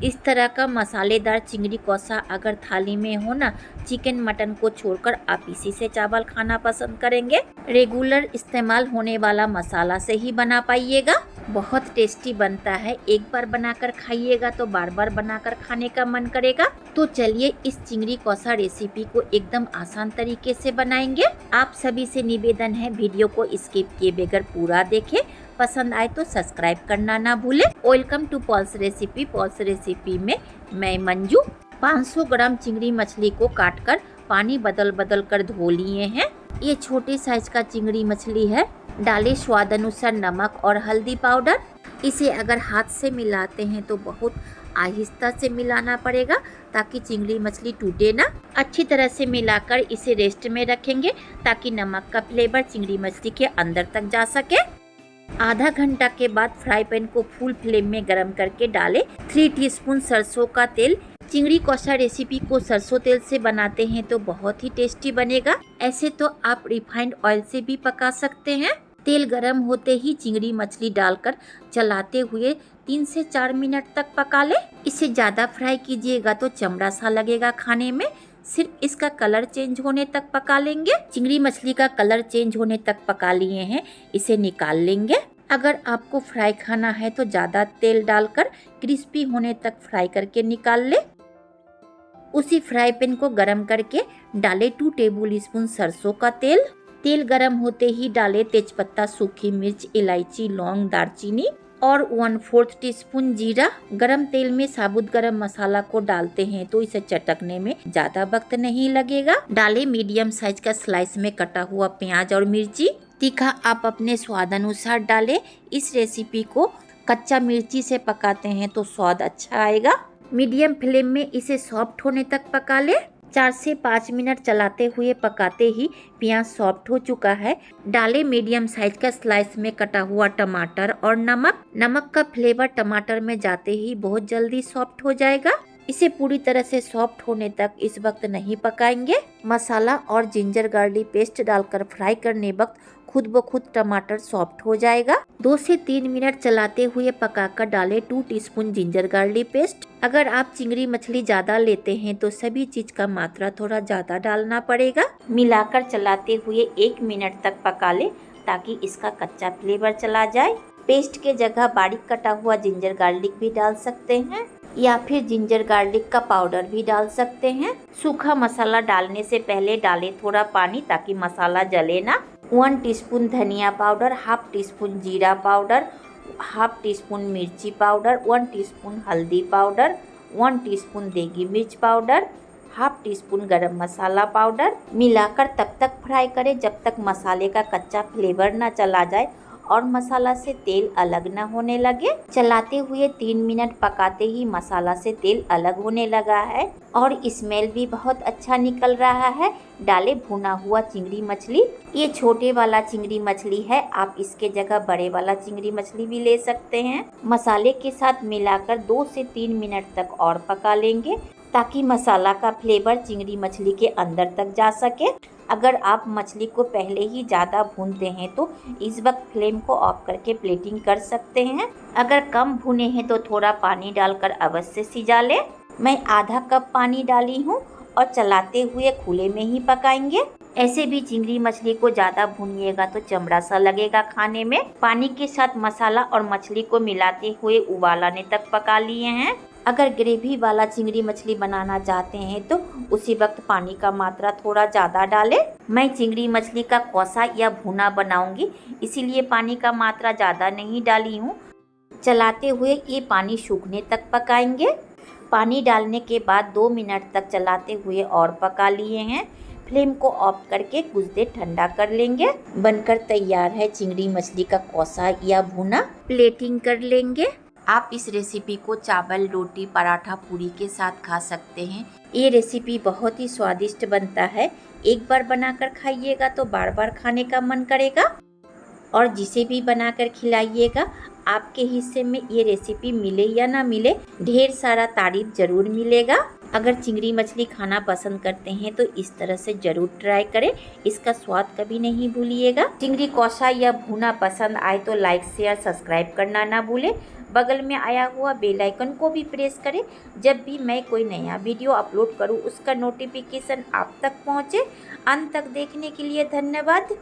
इस तरह का मसालेदार चिंगड़ी कौसा अगर थाली में हो ना, चिकन मटन को छोड़कर आप इसी से चावल खाना पसंद करेंगे। रेगुलर इस्तेमाल होने वाला मसाला से ही बना पाइएगा। बहुत टेस्टी बनता है। एक बार बनाकर खाइएगा तो बार बार बनाकर खाने का मन करेगा। तो चलिए इस चिंगड़ी कौसा रेसिपी को एकदम आसान तरीके से बनाएंगे। आप सभी से निवेदन है, वीडियो को स्किप किए बगैर पूरा देखें। पसंद आए तो सब्सक्राइब करना ना भूले। Welcome to Paul's recipe. Paul's recipe में मैं मंजू 500 ग्राम चिंगड़ी मछली को काटकर पानी बदल बदल कर धो लिए हैं। ये छोटे साइज का चिंगड़ी मछली है। डालें स्वाद अनुसार नमक और हल्दी पाउडर। इसे अगर हाथ से मिलाते हैं तो बहुत आहिस्ता से मिलाना पड़ेगा ताकि चिंगड़ी मछली टूटे ना। अच्छी तरह से मिलाकर इसे रेस्ट में रखेंगे ताकि नमक का फ्लेवर चिंगड़ी मछली के अंदर तक जा सके। आधा घंटा के बाद फ्राई पैन को फुल फ्लेम में गरम करके डालें 3 टीस्पून सरसों का तेल। चिंगड़ी कौसा रेसिपी को सरसों तेल से बनाते हैं तो बहुत ही टेस्टी बनेगा। ऐसे तो आप रिफाइंड ऑयल से भी पका सकते हैं। तेल गरम होते ही चिंगड़ी मछली डालकर चलाते हुए 3 से 4 मिनट तक पका ले। इसे ज्यादा फ्राई कीजिएगा तो चमड़ा सा लगेगा खाने में। सिर्फ इसका कलर चेंज होने तक पका लेंगे। चिंगड़ी मछली का कलर चेंज होने तक पका लिए हैं, इसे निकाल लेंगे। अगर आपको फ्राई खाना है तो ज्यादा तेल डालकर क्रिस्पी होने तक फ्राई करके निकाल ले। उसी फ्राई पैन को गरम करके डालें 2 टेबल स्पून सरसों का तेल। तेल गरम होते ही डालें तेजपत्ता, सूखी मिर्च, इलायची, लौंग, दालचीनी और 1/4 टीस्पून जीरा। गरम तेल में साबुत गरम मसाला को डालते हैं तो इसे चटकने में ज्यादा वक्त नहीं लगेगा। डालें मीडियम साइज का स्लाइस में कटा हुआ प्याज और मिर्ची। तीखा आप अपने स्वाद अनुसार डालें। इस रेसिपी को कच्चा मिर्ची से पकाते हैं तो स्वाद अच्छा आएगा। मीडियम फ्लेम में इसे सॉफ्ट होने तक पका ले। 4 से 5 मिनट चलाते हुए पकाते ही प्याज सॉफ्ट हो चुका है। डालें मीडियम साइज का स्लाइस में कटा हुआ टमाटर और नमक। नमक का फ्लेवर टमाटर में जाते ही बहुत जल्दी सॉफ्ट हो जाएगा। इसे पूरी तरह से सॉफ्ट होने तक इस वक्त नहीं पकाएंगे। मसाला और जिंजर गार्लिक पेस्ट डालकर फ्राई करने वक्त खुद ब खुद टमाटर सॉफ्ट हो जाएगा। 2 से 3 मिनट चलाते हुए पकाकर डालें 2 टीस्पून जिंजर गार्लिक पेस्ट। अगर आप चिंगड़ी मछली ज्यादा लेते हैं तो सभी चीज का मात्रा थोड़ा ज्यादा डालना पड़ेगा। मिलाकर चलाते हुए 1 मिनट तक पका ले ताकि इसका कच्चा फ्लेवर चला जाए। पेस्ट के जगह बारीक कटा हुआ जिंजर गार्लिक भी डाल सकते हैं या फिर जिंजर गार्लिक का पाउडर भी डाल सकते हैं। सूखा मसाला डालने से पहले डालें थोड़ा पानी ताकि मसाला जले ना। 1 टीस्पून धनिया पाउडर, 1/2 टीस्पून जीरा पाउडर, 1/2 टीस्पून मिर्ची पाउडर, 1 टीस्पून हल्दी पाउडर, 1 टीस्पून देगी मिर्च पाउडर, 1/2 टीस्पून गरम मसाला पाउडर। मिलाकर तब तक फ्राई करें जब तक मसाले का कच्चा फ्लेवर न चला जाए और मसाला से तेल अलग न होने लगे। चलाते हुए 3 मिनट पकाते ही मसाला से तेल अलग होने लगा है और स्मेल भी बहुत अच्छा निकल रहा है। डालें भुना हुआ चिंगड़ी मछली। ये छोटे वाला चिंगड़ी मछली है, आप इसके जगह बड़े वाला चिंगड़ी मछली भी ले सकते हैं। मसाले के साथ मिलाकर 2 से 3 मिनट तक और पका लेंगे ताकि मसाला का फ्लेवर चिंगड़ी मछली के अंदर तक जा सके। अगर आप मछली को पहले ही ज़्यादा भूनते हैं तो इस वक्त फ्लेम को ऑफ करके प्लेटिंग कर सकते हैं। अगर कम भुने हैं तो थोड़ा पानी डालकर अवश्य सिजा लें। मैं आधा कप पानी डाली हूँ और चलाते हुए खुले में ही पकाएंगे। ऐसे भी चिंगड़ी मछली को ज़्यादा भूनिएगा तो चमड़ा सा लगेगा खाने में। पानी के साथ मसाला और मछली को मिलाते हुए उबाल आने तक पका लिए हैं। अगर ग्रेवी वाला चिंगड़ी मछली बनाना चाहते हैं तो उसी वक्त पानी का मात्रा थोड़ा ज़्यादा डालें। मैं चिंगड़ी मछली का कौसा या भुना बनाऊंगी, इसीलिए पानी का मात्रा ज़्यादा नहीं डाली हूँ। चलाते हुए ये पानी सूखने तक पकाएंगे। पानी डालने के बाद 2 मिनट तक चलाते हुए और पका लिए हैं। फ्लेम को ऑफ करके कुछ देर ठंडा कर लेंगे। बनकर तैयार है चिंगड़ी मछली का कौसा या भुना। प्लेटिंग कर लेंगे। आप इस रेसिपी को चावल, रोटी, पराठा, पूरी के साथ खा सकते हैं। ये रेसिपी बहुत ही स्वादिष्ट बनता है। एक बार बनाकर खाइएगा तो बार बार खाने का मन करेगा और जिसे भी बनाकर खिलाइएगा आपके हिस्से में ये रेसिपी मिले या ना मिले, ढेर सारा तारीफ जरूर मिलेगा। अगर चिंगड़ी मछली खाना पसंद करते हैं तो इस तरह से जरूर ट्राई करें, इसका स्वाद कभी नहीं भूलिएगा। चिंगड़ी कौसा या भुना पसंद आए तो लाइक, शेयर, सब्सक्राइब करना ना भूलें। बगल में आया हुआ बेल आइकन को भी प्रेस करें। जब भी मैं कोई नया वीडियो अपलोड करूं उसका नोटिफिकेशन आप तक पहुंचे। अंत तक देखने के लिए धन्यवाद।